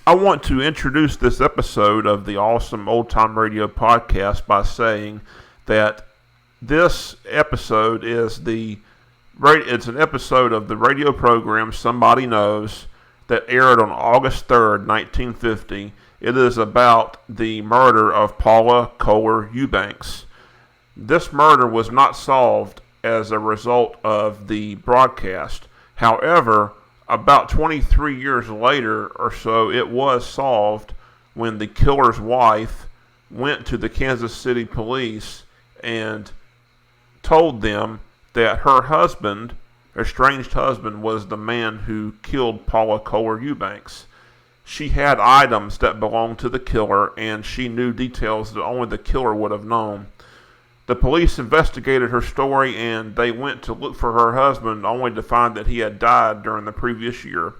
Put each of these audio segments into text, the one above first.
I want to introduce this episode of the Awesome Old Time Radio podcast by saying that this episode is it's an episode of the radio program Somebody Knows that aired on August 3rd, 1950. It is about the murder of Paula Kohler Eubanks. This murder was not solved as a result of the broadcast. However, about 23 years later or so, it was solved when the killer's wife went to the Kansas City police and told them that her husband, estranged husband, was the man who killed Paula Kohler Eubanks. She had items that belonged to the killer, and she knew details that only the killer would have known. The police investigated her story, and they went to look for her husband, only to find that he had died during the previous year.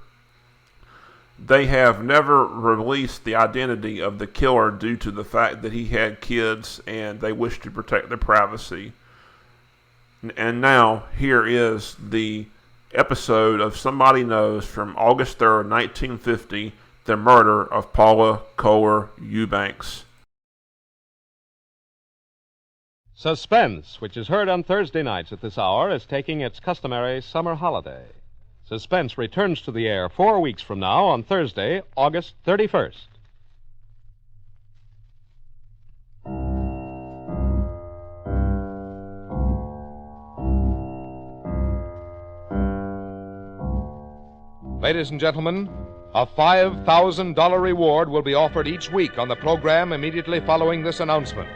They have never released the identity of the killer due to the fact that he had kids, and they wished to protect their privacy. And now, here is the episode of Somebody Knows from August 3rd, 1950, the murder of Paula Kohler Eubanks. Suspense, which is heard on Thursday nights at this hour, is taking its customary summer holiday. Suspense returns to the air 4 weeks from now on Thursday, August 31st. Ladies and gentlemen, a $5,000 reward will be offered each week on the program immediately following this announcement.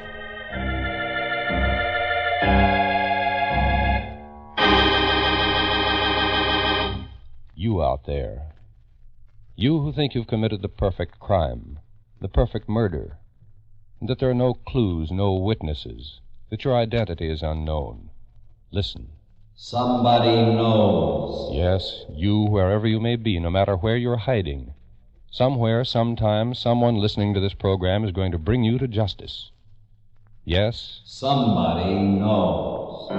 You out there, you who think you've committed the perfect crime, the perfect murder, and that there are no clues, no witnesses, that your identity is unknown. Listen. Somebody knows. Yes, you, wherever you may be, no matter where you're hiding. Somewhere, sometime, someone listening to this program is going to bring you to justice. Yes? Somebody knows.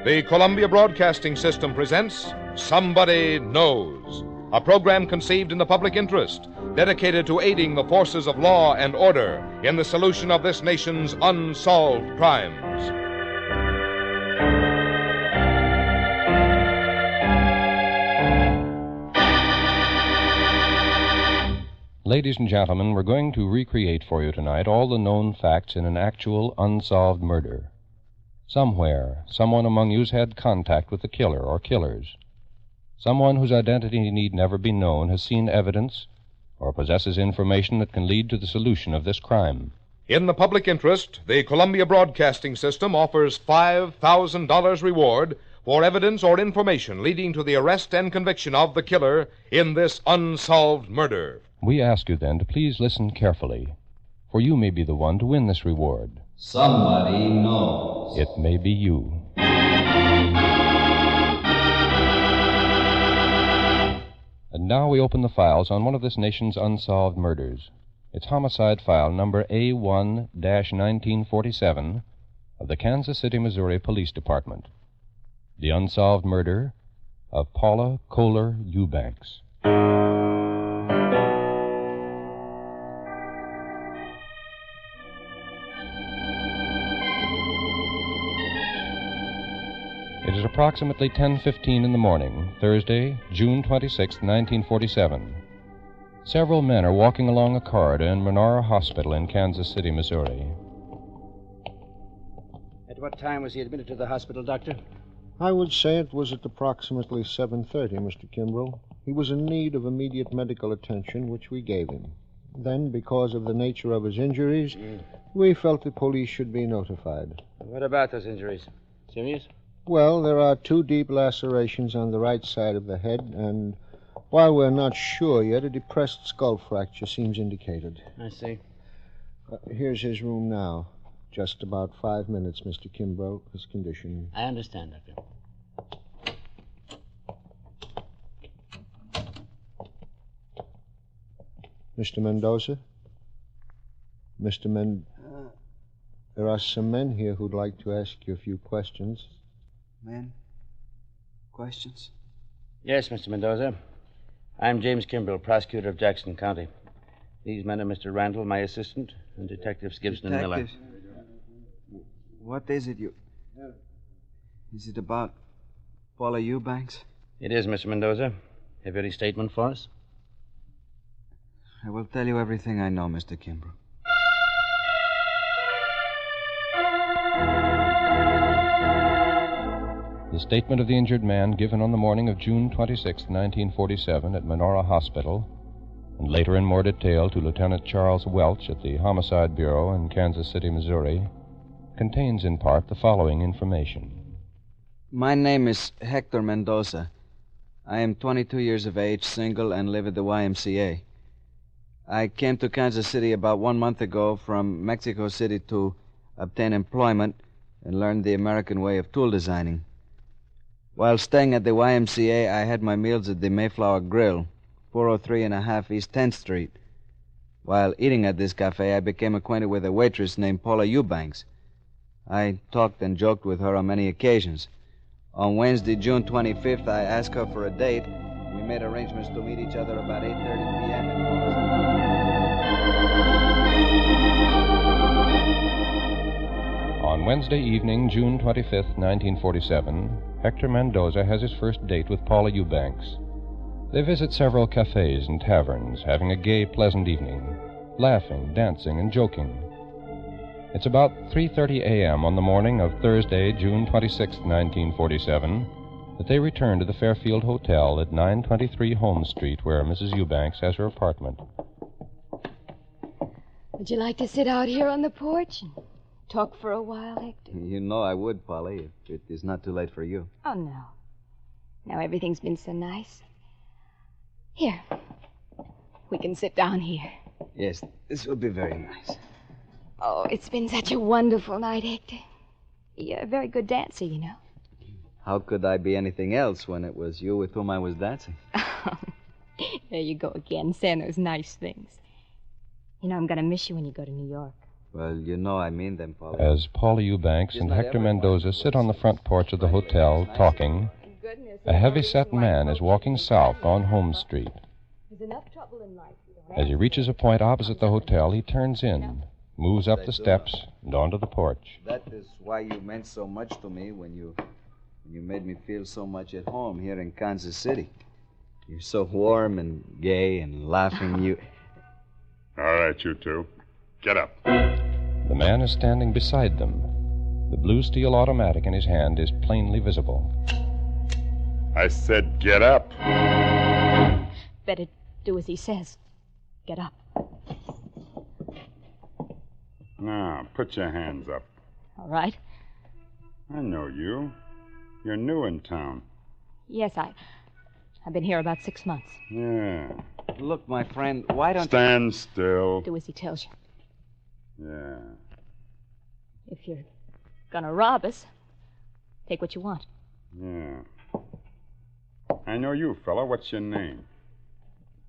The Columbia Broadcasting System presents Somebody Knows, a program conceived in the public interest, dedicated to aiding the forces of law and order in the solution of this nation's unsolved crimes. Ladies and gentlemen, we're going to recreate for you tonight all the known facts in an actual unsolved murder. Somewhere, someone among you's had contact with the killer or killers. Someone whose identity need never be known has seen evidence or possesses information that can lead to the solution of this crime. In the public interest, the Columbia Broadcasting System offers $5,000 reward for evidence or information leading to the arrest and conviction of the killer in this unsolved murder. We ask you then to please listen carefully, for you may be the one to win this reward. Somebody knows. It may be you. And now we open the files on one of this nation's unsolved murders. It's homicide file number A1-1947 of the Kansas City, Missouri Police Department. The unsolved murder of Paula Kohler Eubanks. It is approximately 10:15 in the morning, Thursday, June 26, 1947. Several men are walking along a corridor in Menora Hospital in Kansas City, Missouri. At what time was he admitted to the hospital, Doctor? I would say it was at approximately 7:30, Mr. Kimbrough. He was in need of immediate medical attention, which we gave him. Then, because of the nature of his injuries, we felt the police should be notified. What about those injuries? Serious? Well, there are 2 deep lacerations on the right side of the head, and while we're not sure yet, a depressed skull fracture seems indicated. I see. Here's his room now. Just about 5 minutes, Mr. Kimbrough. His condition. I understand, Doctor. Mr. Mendoza? Mr. There are some men here who'd like to ask you a few questions. Men? Questions? Yes, Mr. Mendoza. I'm James Kimbrell, prosecutor of Jackson County. These men are Mr. Randall, my assistant, and Detectives Gibson and Miller. What is it you... Is it about Paula Eubanks? It is, Mr. Mendoza. Have you any statement for us? I will tell you everything I know, Mr. Kimbrell. The statement of the injured man given on the morning of June 26, 1947, at Menorah Hospital, and later in more detail to Lieutenant Charles Welch at the Homicide Bureau in Kansas City, Missouri, contains in part the following information. My name is Hector Mendoza. I am 22 years of age, single, and live at the YMCA. I came to Kansas City about 1 month ago from Mexico City to obtain employment and learn the American way of tool designing. While staying at the YMCA, I had my meals at the Mayflower Grill, 403.5 East 10th Street. While eating at this cafe, I became acquainted with a waitress named Paula Eubanks. I talked and joked with her on many occasions. On Wednesday, June 25th, I asked her for a date. We made arrangements to meet each other about 8:30 p.m. in On Wednesday evening, June 25th, 1947, Hector Mendoza has his first date with Paula Eubanks. They visit several cafes and taverns, having a gay, pleasant evening, laughing, dancing, and joking. It's about 3:30 a.m. on the morning of Thursday, June 26, 1947, that they return to the Fairfield Hotel at 923 Holmes Street, where Mrs. Eubanks has her apartment. Would you like to sit out here on the porch and talk for a while, Hector? You know I would, Polly, if it is not too late for you. Oh, no. Now everything's been so nice. Here. We can sit down here. Yes, this will be very nice. Oh, it's been such a wonderful night, Hector. You're a very good dancer, you know. How could I be anything else when it was you with whom I was dancing? There you go again, saying those nice things. You know, I'm going to miss you when you go to New York. Well, you know I mean them, Paula. As Paula Eubanks and Hector Mendoza sit on the front porch of the hotel talking, a heavy-set man is walking south on Holmes Street. There's enough trouble in life. As he reaches a point opposite the hotel, he turns in, moves up the steps, and onto the porch. That is why you meant so much to me when you made me feel so much at home here in Kansas City. You're so warm and gay and laughing. All right, you two. Get up. The man is standing beside them. The blue steel automatic in his hand is plainly visible. I said get up. Better do as he says. Get up. Now, put your hands up. All right. I know you. You're new in town. Yes, I've been here about 6 months. Yeah. Look, my friend, why don't Stand still. Do as he tells you. Yeah. If you're gonna rob us, take what you want. Yeah. I know you, fella. What's your name?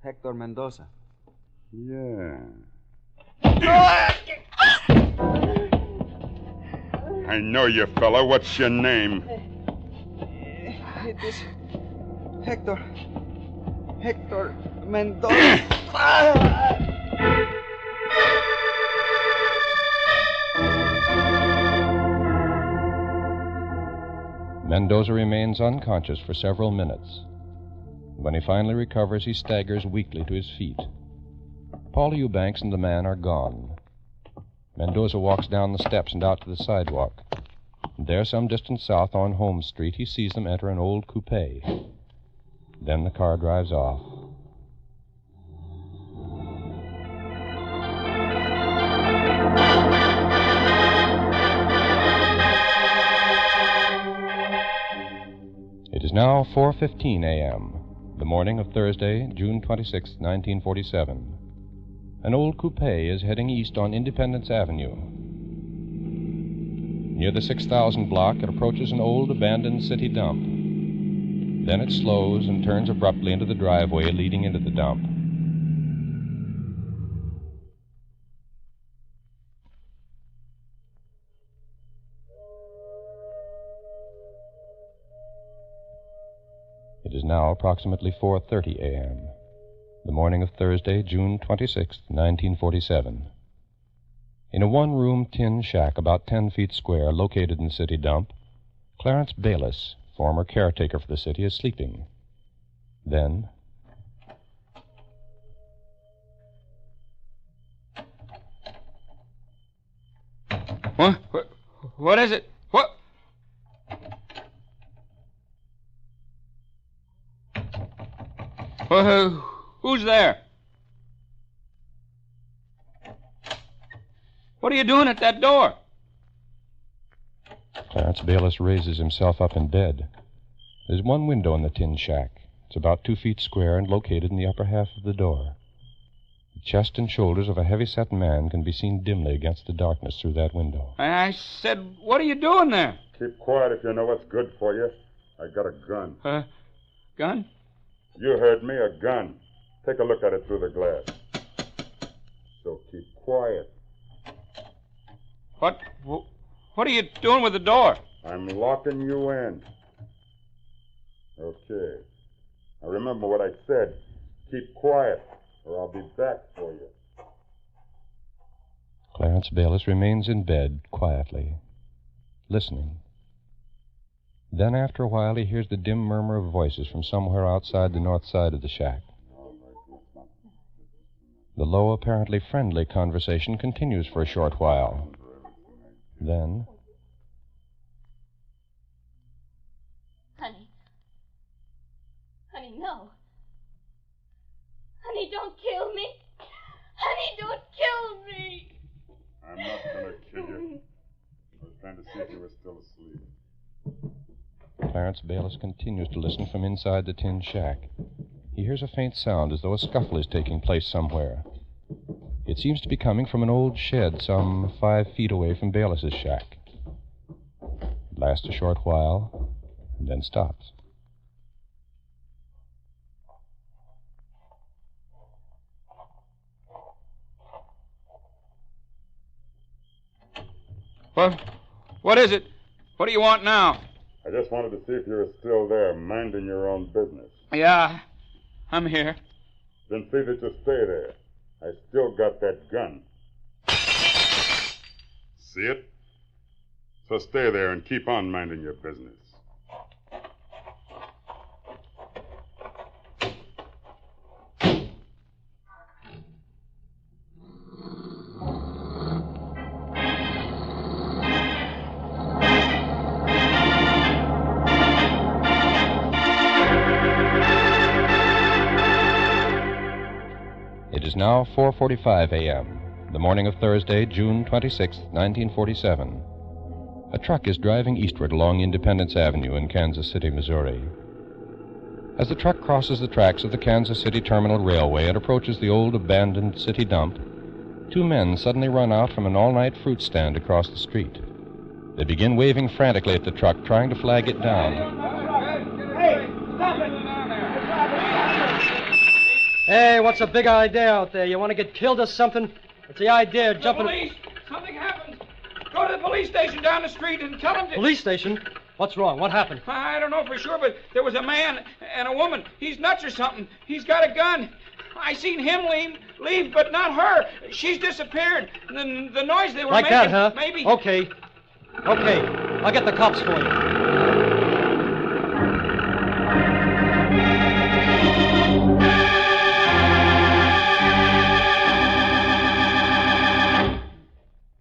Hector Mendoza. Yeah. I know you, fella. What's your name? It is Hector Mendoza. Mendoza remains unconscious for several minutes. When he finally recovers, he staggers weakly to his feet. Paula Eubanks and the man are gone. Mendoza walks down the steps and out to the sidewalk. There, some distance south on Holmes Street, he sees them enter an old coupe. Then the car drives off. It is now 4:15 a.m., the morning of Thursday, June 26, 1947. An old coupe is heading east on Independence Avenue. Near the 6000 block, it approaches an old abandoned city dump. Then it slows and turns abruptly into the driveway leading into the dump. It is now approximately 4:30 a.m., the morning of Thursday, June 26, 1947. In a one-room tin shack about 10 feet square located in the city dump, Clarence Bayless, former caretaker for the city, is sleeping. Then... What? What is it? What? Who's there? What are you doing at that door? Clarence Bayless raises himself up in bed. There's one window in the tin shack. It's about 2 feet square and located in the upper half of the door. The chest and shoulders of a heavy-set man can be seen dimly against the darkness through that window. I said, what are you doing there? Keep quiet if you know what's good for you. I got a gun. Gun? You heard me, a gun. Take a look at it through the glass. So keep quiet. What are you doing with the door? I'm locking you in. Okay. Now remember what I said. Keep quiet, or I'll be back for you. Clarence Bayless remains in bed quietly, listening. Then, after a while, he hears the dim murmur of voices from somewhere outside the north side of the shack. The low, apparently friendly conversation continues for a short while. Then... Honey, no. Honey, don't kill me. Honey, don't kill me. I'm not going to kill you. I was trying to see if you were still asleep. Clarence Bayless continues to listen from inside the tin shack. He hears a faint sound as though a scuffle is taking place somewhere. It seems to be coming from an old shed some 5 feet away from Bayless's shack. It lasts a short while, and then stops. What is it? What do you want now? I just wanted to see if you were still there, minding your own business. Yeah, I'm here. Then see that you stay there. I still got that gun. See it? So stay there and keep on minding your business. It is now 4:45 a.m., the morning of Thursday, June 26, 1947. A truck is driving eastward along Independence Avenue in Kansas City, Missouri. As the truck crosses the tracks of the Kansas City Terminal Railway and approaches the old abandoned city dump, 2 men suddenly run out from an all-night fruit stand across the street. They begin waving frantically at the truck, trying to flag it down. Hey, stop it! Hey, what's the big idea out there? You want to get killed or something? What's the idea of jumping... The police! Something happened! Go to the police station down the street and tell them to... Police station? What's wrong? What happened? I don't know for sure, but there was a man and a woman. He's nuts or something. He's got a gun. I seen him leave, but not her. She's disappeared. The noise they were like making... Like that, huh? Maybe... Okay. I'll get the cops for you.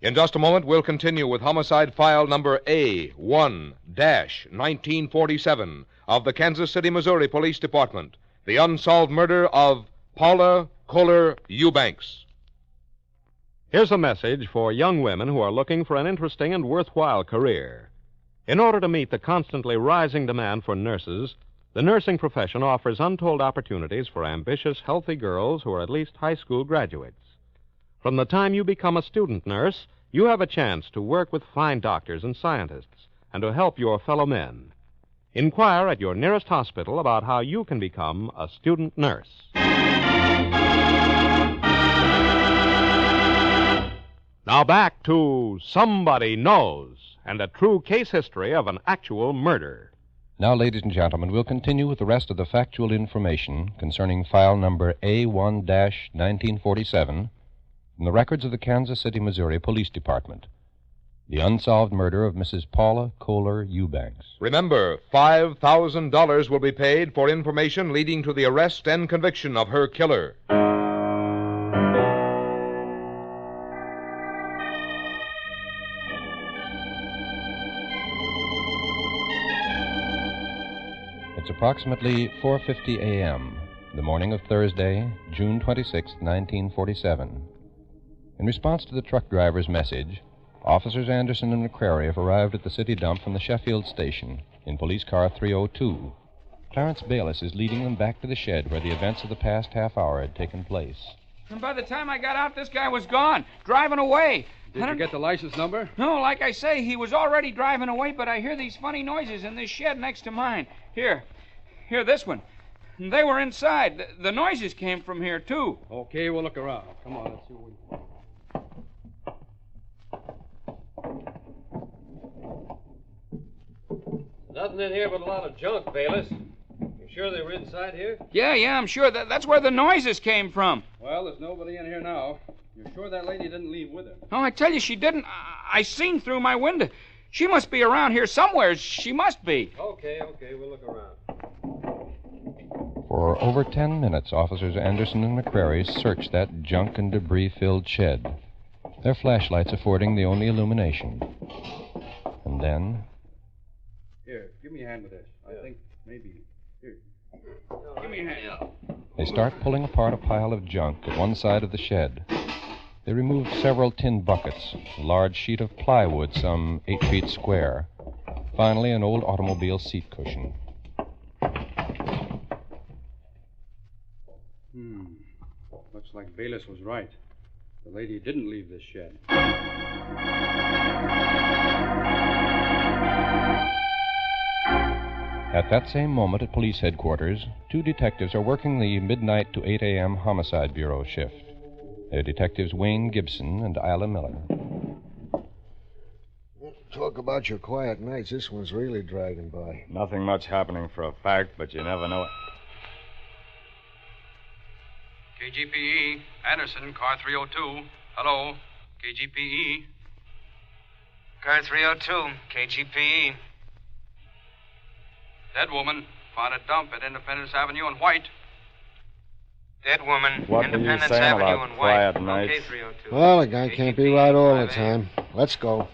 In just a moment, we'll continue with homicide file number A1-1947 of the Kansas City, Missouri Police Department, the unsolved murder of Paula Kohler Eubanks. Here's a message for young women who are looking for an interesting and worthwhile career. In order to meet the constantly rising demand for nurses, the nursing profession offers untold opportunities for ambitious, healthy girls who are at least high school graduates. From the time you become a student nurse, you have a chance to work with fine doctors and scientists and to help your fellow men. Inquire at your nearest hospital about how you can become a student nurse. Now back to Somebody Knows and a true case history of an actual murder. Now, ladies and gentlemen, we'll continue with the rest of the factual information concerning file number A1-1947 from the records of the Kansas City, Missouri Police Department. The unsolved murder of Mrs. Paula Kohler Eubanks. Remember, $5,000 will be paid for information leading to the arrest and conviction of her killer. It's approximately 4:50 a.m., the morning of Thursday, June 26, 1947. In response to the truck driver's message, Officers Anderson and McCrary have arrived at the city dump from the Sheffield station in police car 302. Clarence Bayless is leading them back to the shed where the events of the past half hour had taken place. And by the time I got out, this guy was gone, driving away. Did you get the license number? No, like I say, he was already driving away, but I hear these funny noises in this shed next to mine. Here, this one. They were inside. The noises came from here, too. Okay, we'll look around. Come on, let's see what we can. Nothing in here but a lot of junk, Bayless. You sure they were inside here? Yeah, I'm sure. That's where the noises came from. Well, there's nobody in here now. You're sure that lady didn't leave with her? Oh, I tell you, she didn't. I seen through my window. She must be around here somewhere. She must be. Okay, we'll look around. For over 10 minutes, Officers Anderson and McCrary searched that junk and debris-filled shed, their flashlights affording the only illumination. And then... Here, give me a hand with this. I think maybe... Here. Give me a hand. They start pulling apart a pile of junk at one side of the shed. They removed several tin buckets, a large sheet of plywood some 8 feet square, finally an old automobile seat cushion. Looks like Bayless was right. The lady didn't leave this shed. At that same moment at police headquarters, 2 detectives are working the midnight to 8 a.m. Homicide Bureau shift. They're Detectives Wayne Gibson and Isla Miller. Talk about your quiet nights. This one's really dragging by. Nothing much happening for a fact, but you never know it. KGPE, Anderson, car 302. Hello, KGPE. Car 302, KGPE. Dead woman, found a dump at Independence Avenue and White. Dead woman, what Independence were you saying Avenue about and quiet White. nights? Okay, 302. Well, a guy can't be right all the time. Let's go.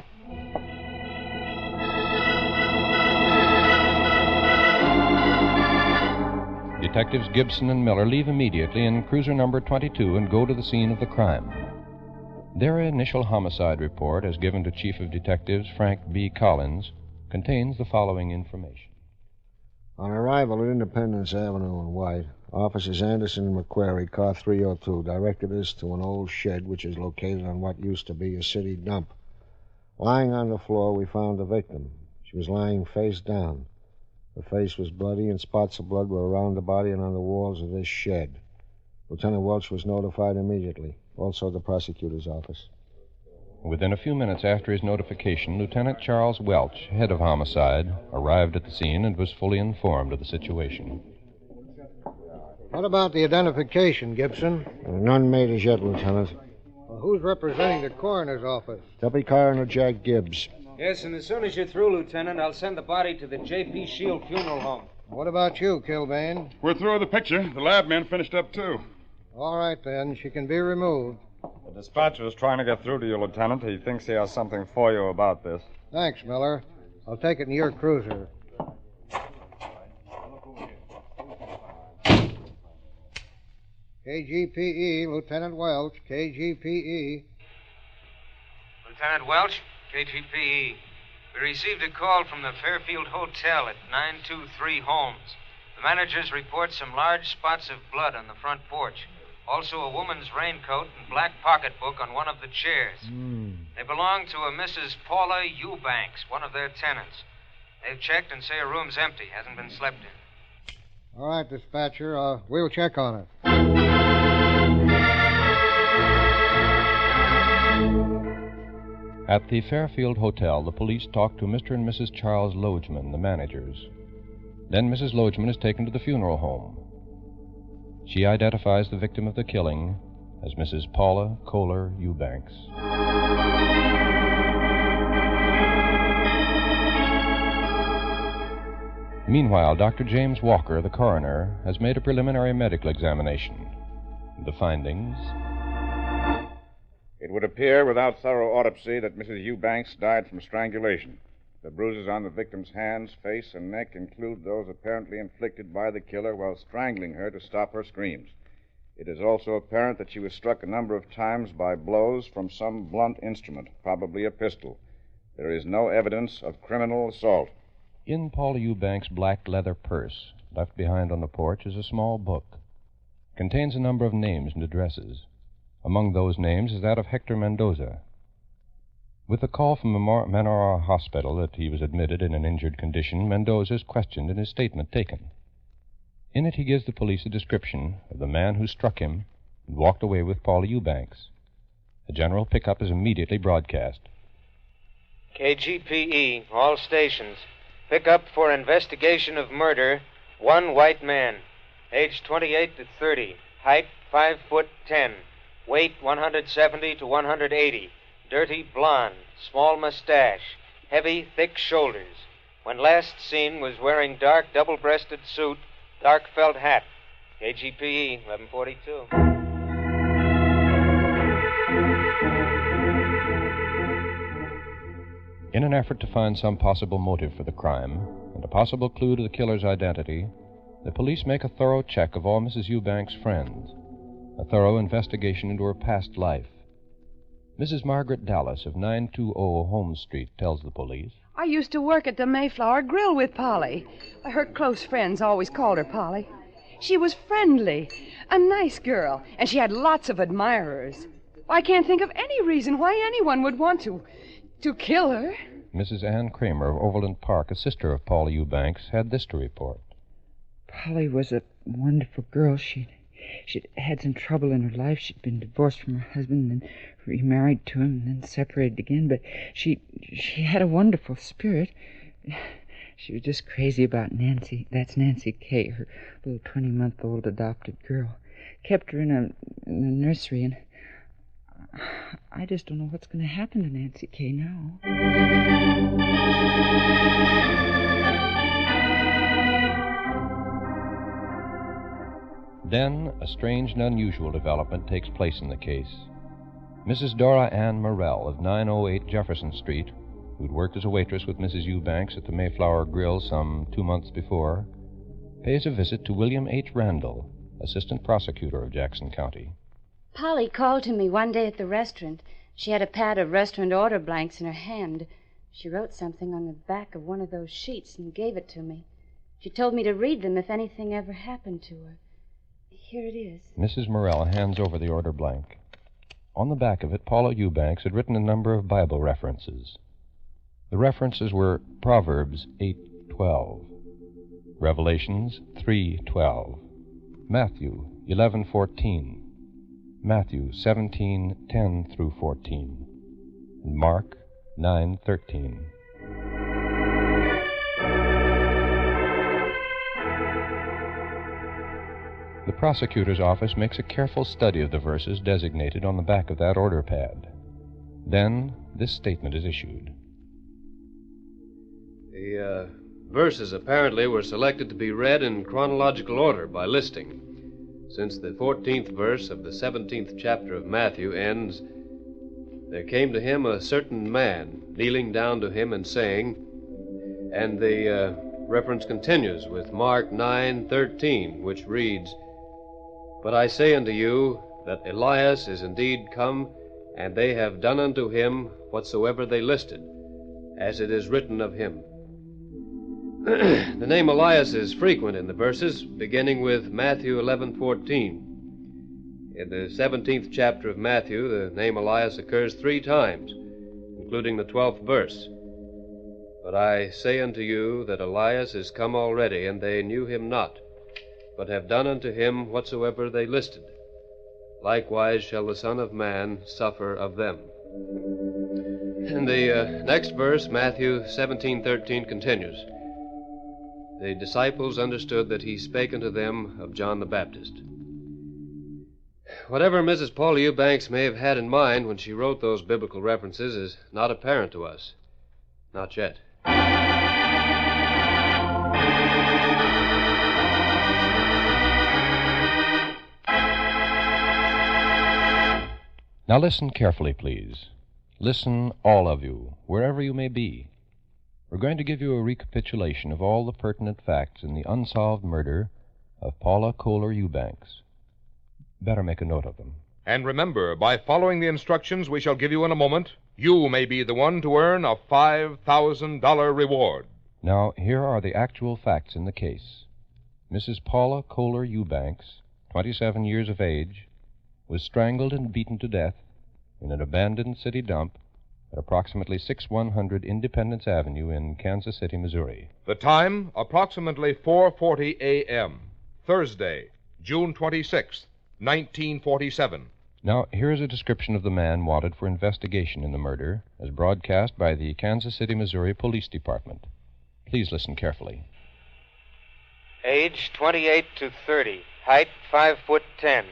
Detectives Gibson and Miller leave immediately in cruiser number 22 and go to the scene of the crime. Their initial homicide report, as given to Chief of Detectives Frank B. Collins, contains the following information. On arrival at Independence Avenue and White, Officers Anderson and McCrary, car 302, directed us to an old shed which is located on what used to be a city dump. Lying on the floor, we found the victim. She was lying face down. Her face was bloody, and spots of blood were around the body and on the walls of this shed. Lieutenant Welch was notified immediately, also the prosecutor's office. Within a few minutes after his notification, Lieutenant Charles Welch, head of homicide, arrived at the scene and was fully informed of the situation. What about the identification, Gibson? None made as yet, Lieutenant. Well, who's representing the coroner's office? Deputy Coroner Jack Gibbs. Yes, and as soon as you're through, Lieutenant, I'll send the body to the J.P. Shield Funeral Home. What about you, Kilbane? We're through with the picture. The lab men finished up, too. All right, then. She can be removed. The dispatcher is trying to get through to you, Lieutenant. He thinks he has something for you about this. Thanks, Miller. I'll take it in your cruiser. KGPE, Lieutenant Welch, KGPE. Lieutenant Welch, KGPE. We received a call from the Fairfield Hotel at 923 Holmes. The managers report some large spots of blood on the front porch. Also a woman's raincoat and black pocketbook on one of the chairs. They belong to a Mrs. Paula Eubanks, one of their tenants. They've checked and say her room's empty, hasn't been slept in. All right, dispatcher. We'll check on it. At the Fairfield Hotel, the police talked to Mr. and Mrs. Charles Logeman, the managers. Then Mrs. Loachman is taken to the funeral home. She identifies the victim of the killing as Mrs. Paula Kohler Eubanks. Meanwhile, Dr. James Walker, the coroner, has made a preliminary medical examination. The findings... It would appear without thorough autopsy that Mrs. Eubanks died from strangulation. The bruises on the victim's hands, face, and neck include those apparently inflicted by the killer while strangling her to stop her screams. It is also apparent that she was struck a number of times by blows from some blunt instrument, probably a pistol. There is no evidence of criminal assault. In Paula Eubanks' black leather purse, left behind on the porch, is a small book. It contains a number of names and addresses. Among those names is that of Hector Mendoza. With a call from the Manora Hospital that he was admitted in an injured condition, Mendoza is questioned and his statement taken. In it, he gives the police a description of the man who struck him and walked away with Paula Eubanks. A general pickup is immediately broadcast. KGPE, all stations. Pickup for investigation of murder. One white man, age 28 to 30, height 5'10", weight 170 to 180, dirty blonde, small mustache, heavy, thick shoulders. When last seen was wearing dark double-breasted suit, dark felt hat. KGPE 1142. In an effort to find some possible motive for the crime and a possible clue to the killer's identity, the police make a thorough check of all Mrs. Eubanks' friends, a thorough investigation into her past life. Mrs. Margaret Dallas of 920 Holmes Street tells the police, I used to work at the Mayflower Grill with Polly. Her close friends always called her Polly. She was friendly, a nice girl, and she had lots of admirers. I can't think of any reason why anyone would want to kill her. Mrs. Ann Kramer of Overland Park, a sister of Paula Eubanks, had this to report. Polly was a wonderful girl. She'd had some trouble in her life. She'd been divorced from her husband and then remarried to him and then separated again. But she had a wonderful spirit. She was just crazy about Nancy. That's Nancy Kay, her little 20-month-old adopted girl. Kept her in a nursery, and I just don't know what's going to happen to Nancy Kay now. Then, a strange and unusual development takes place in the case. Mrs. Dora Ann Morrell of 908 Jefferson Street, who'd worked as a waitress with Mrs. Eubanks at the Mayflower Grill some 2 months before, pays a visit to William H. Randall, assistant prosecutor of Jackson County. Polly called to me one day at the restaurant. She had a pad of restaurant order blanks in her hand. She wrote something on the back of one of those sheets and gave it to me. She told me to read them if anything ever happened to her. Here it is. Mrs. Morrell hands over the order blank. On the back of it, Paula Eubanks had written a number of Bible references. The references were Proverbs 8:12, Revelations 3:12, Matthew 11:14, Matthew 17:10 through 14, and Mark 9:13. The prosecutor's office makes a careful study of the verses designated on the back of that order pad. Then, this statement is issued. The verses apparently were selected to be read in chronological order by listing. Since the 14th verse of the 17th chapter of Matthew ends, there came to him a certain man, kneeling down to him and saying, and the reference continues with Mark 9:13, which reads, But I say unto you that Elias is indeed come, and they have done unto him whatsoever they listed, as it is written of him. The name Elias is frequent in the verses, beginning with Matthew 11:14. In the 17th chapter of Matthew, the name Elias occurs 3 times, including the 12th verse. But I say unto you that Elias is come already, and they knew him not, but have done unto him whatsoever they listed. Likewise shall the Son of Man suffer of them. In the next verse, Matthew 17:13 continues. the disciples understood that he spake unto them of John the Baptist. Whatever Mrs. Paula Eubanks may have had in mind when she wrote those biblical references is not apparent to us. Not yet. Now listen carefully, please. Listen, all of you, wherever you may be. We're going to give you a recapitulation of all the pertinent facts in the unsolved murder of Paula Kohler Eubanks. Better make a note of them. And remember, by following the instructions we shall give you in a moment, you may be the one to earn a $5,000 reward. Now, here are the actual facts in the case. Mrs. Paula Kohler Eubanks, 27 years of age, was strangled and beaten to death in an abandoned city dump at approximately 6100 Independence Avenue in Kansas City, Missouri. The time, approximately 4:40 a.m., Thursday, June 26th, 1947. Now, here is a description of the man wanted for investigation in the murder, as broadcast by the Kansas City, Missouri Police Department. Please listen carefully. Age 28 to 30. Height 5'10".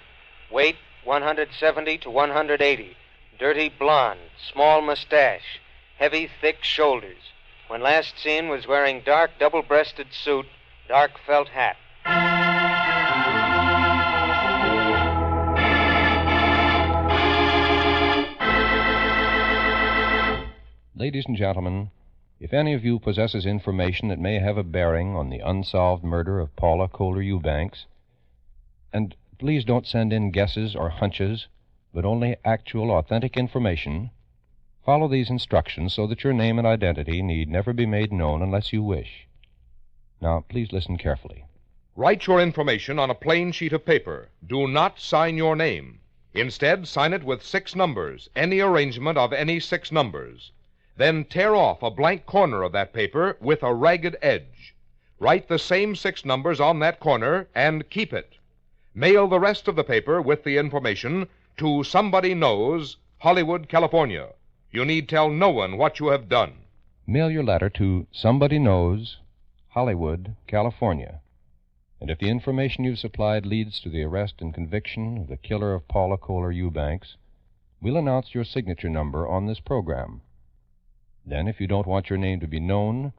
Weight 170 to 180. Dirty blonde. Small mustache. Heavy, thick shoulders. When last seen was wearing dark double-breasted suit, dark felt hat. Ladies and gentlemen, if any of you possesses information that may have a bearing on the unsolved murder of Paula Kohler Eubanks, and please don't send in guesses or hunches, but only actual, authentic information, follow these instructions so that your name and identity need never be made known unless you wish. Now, please listen carefully. Write your information on a plain sheet of paper. Do not sign your name. Instead, sign it with 6 numbers, any arrangement of any 6 numbers. Then tear off a blank corner of that paper with a ragged edge. Write the same 6 numbers on that corner and keep it. Mail the rest of the paper with the information to Somebody Knows, Hollywood, California. You need tell no one what you have done. Mail your letter to Somebody Knows, Hollywood, California. And if the information you've supplied leads to the arrest and conviction of the killer of Paula Kohler Eubanks, we'll announce your signature number on this program. Then, if you don't want your name to be known,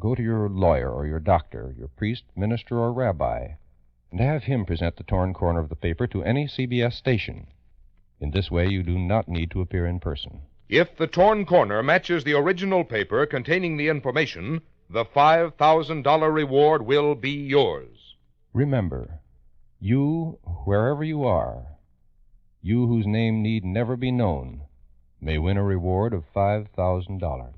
go to your lawyer or your doctor, your priest, minister, or rabbi, and have him present the torn corner of the paper to any CBS station. In this way, you do not need to appear in person. If the torn corner matches the original paper containing the information, the $5,000 reward will be yours. Remember, you, wherever you are, you whose name need never be known, may win a reward of $5,000.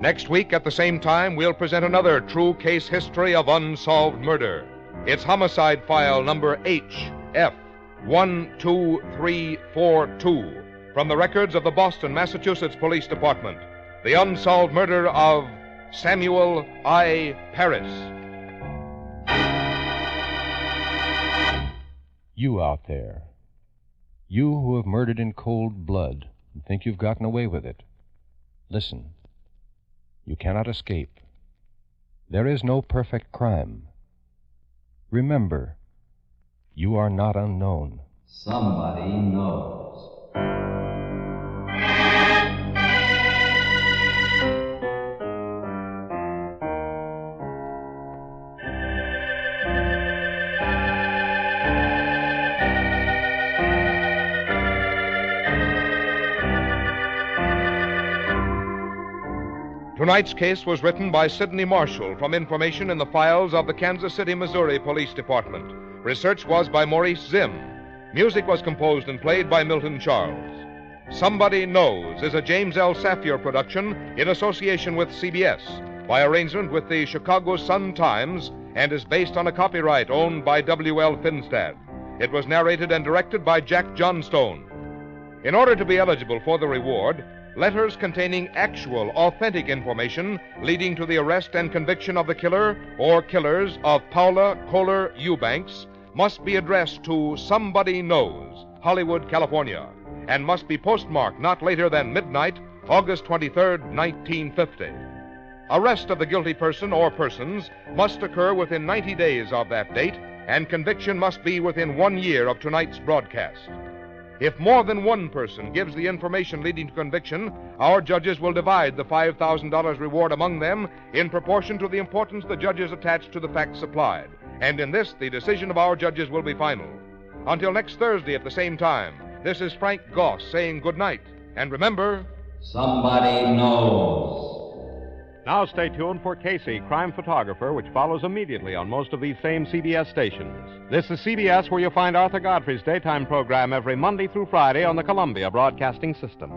Next week, at the same time, we'll present another true case history of unsolved murder. It's homicide file number HF12342 from the records of the Boston, Massachusetts Police Department. The unsolved murder of Samuel I. Parris. You out there, you who have murdered in cold blood and think you've gotten away with it, listen. You cannot escape. There is no perfect crime. Remember, you are not unknown. Somebody knows. Tonight's case was written by Sidney Marshall from information in the files of the Kansas City, Missouri Police Department. Research was by Maurice Zim. Music was composed and played by Milton Charles. Somebody Knows is a James L. Safier production in association with CBS by arrangement with the Chicago Sun-Times and is based on a copyright owned by W.L. Finstad. It was narrated and directed by Jack Johnstone. In order to be eligible for the reward, letters containing actual, authentic information leading to the arrest and conviction of the killer or killers of Paula Kohler Eubanks must be addressed to Somebody Knows, Hollywood, California, and must be postmarked not later than midnight, August 23rd, 1950. Arrest of the guilty person or persons must occur within 90 days of that date, and conviction must be within 1 year of tonight's broadcast. If more than one person gives the information leading to conviction, our judges will divide the $5,000 reward among them in proportion to the importance the judges attach to the facts supplied. And in this, the decision of our judges will be final. Until next Thursday at the same time, this is Frank Goss saying good night. And remember, somebody knows. Now stay tuned for Casey, Crime Photographer, which follows immediately on most of these same CBS stations. This is CBS, where you'll find Arthur Godfrey's daytime program every Monday through Friday on the Columbia Broadcasting System.